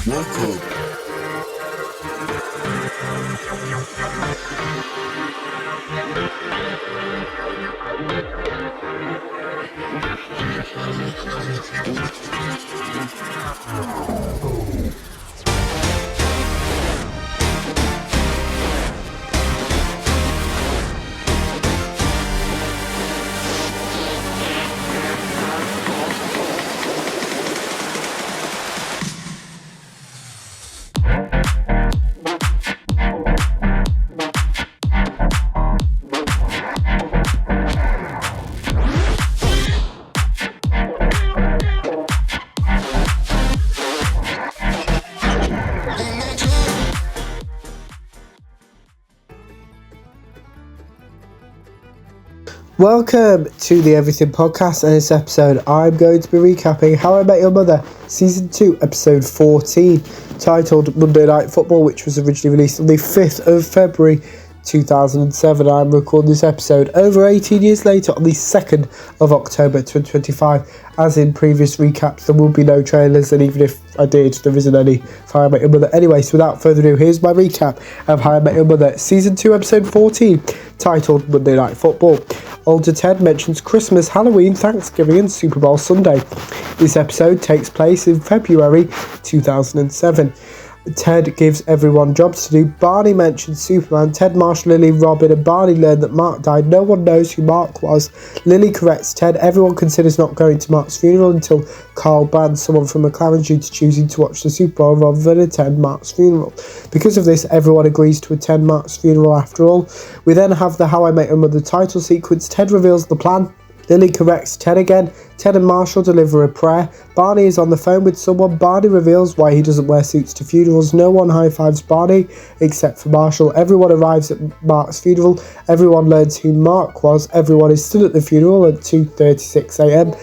Welcome. Welcome to the Everything Podcast, and this episode I'm going to be recapping How I Met Your Mother Season 2 Episode 14, titled Monday Night Football, which was originally released on the 5th of February 2007. I'm recording this episode over 18 years later on the 2nd of October 2025. As in previous recaps, there will be no trailers, and even if I did, there isn't any for How I Met Your Mother. Anyway, so without further ado, here's my recap of How I Met Your Mother Season 2 Episode 14, titled Monday Night Football. Older Ted mentions Christmas, Halloween, Thanksgiving and Super Bowl Sunday. This episode takes place in February 2007. Ted gives everyone jobs to do. Barney mentions Superman. Ted, Marshall, Lily, Robin and Barney learn that Mark died. No one knows who Mark was. Lily corrects Ted. Everyone considers not going to Mark's funeral until Carl bans someone from McLaren due to choosing to watch the Super Bowl rather than attend Mark's funeral. Because of this, everyone agrees to attend Mark's funeral after all. We then have the How I Met Your Mother title sequence. Ted reveals the plan. Lily corrects Ted again. Ted and Marshall deliver a prayer. Barney is on the phone with someone. Barney reveals why he doesn't wear suits to funerals. No one high-fives Barney except for Marshall. Everyone arrives at Mark's funeral. Everyone learns who Mark was. Everyone is still at the funeral at 2:36 a.m.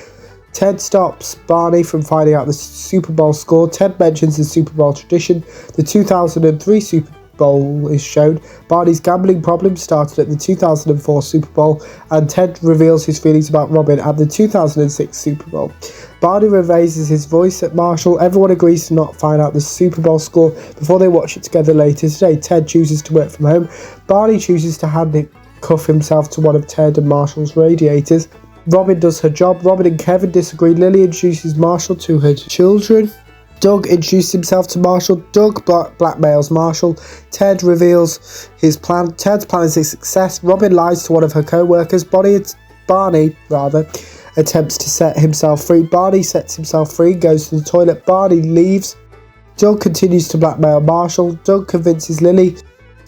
Ted stops Barney from finding out the Super Bowl score. Ted mentions the Super Bowl tradition. The 2003 Super Bowl is shown. Barney's gambling problem started at the 2004 Super Bowl, and Ted reveals his feelings about Robin at the 2006 Super Bowl. Barney raises his voice at Marshall. Everyone agrees to not find out the Super Bowl score before they watch it together later today. Ted chooses to work from home. Barney chooses to handcuff himself to one of Ted and Marshall's radiators. Robin does her job. Robin and Kevin disagree. Lily introduces Marshall to her children. Doug introduces himself to Marshall. Doug blackmails Marshall. Ted reveals his plan. Ted's plan is a success. Robin lies to one of her co-workers. Barney attempts to set himself free. Barney sets himself free, goes to the toilet. Barney leaves. Doug continues to blackmail Marshall. Doug convinces Lily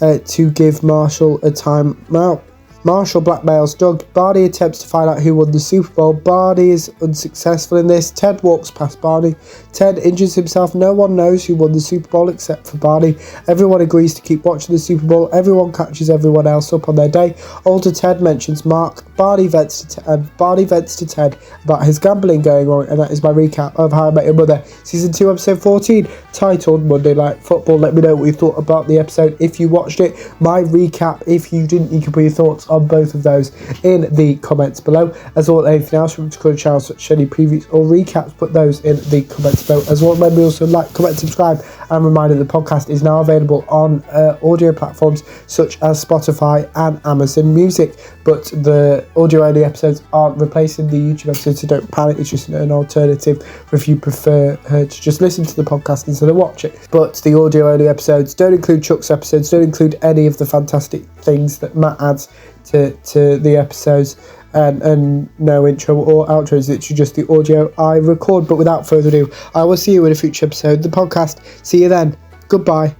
to give Marshall a timeout. Marshall blackmails Doug. Barney attempts to find out who won the Super Bowl. Barney is unsuccessful in this. Ted walks past Barney. Ted injures himself. No one knows who won the Super Bowl except for Barney. Everyone agrees to keep watching the Super Bowl. Everyone catches everyone else up on their day. Older Ted mentions Mark. Barney vents to Ted about his gambling going wrong, and that is my recap of How I Met Your Mother Season 2 Episode 14, titled Monday Night Football. Let me know what you thought about the episode if you watched it. My recap, if you didn't, you can put your thoughts on both of those in the comments below. As well as anything else from the channel, such as any previews or recaps, put those in the comments below. As well, remember also like, comment, subscribe, and reminder the podcast is now available on audio platforms such as Spotify and Amazon Music. But the audio only episodes aren't replacing the YouTube episodes, so don't panic. It's just an alternative for if you prefer to just listen to the podcast instead of watch it. But the audio only episodes don't include Chuck's episodes, don't include any of the fantastic things that Matt adds to the episodes, and no intro or outros. It's just the audio I record. But without further ado, I will see you in a future episode of the podcast. See you then. Goodbye.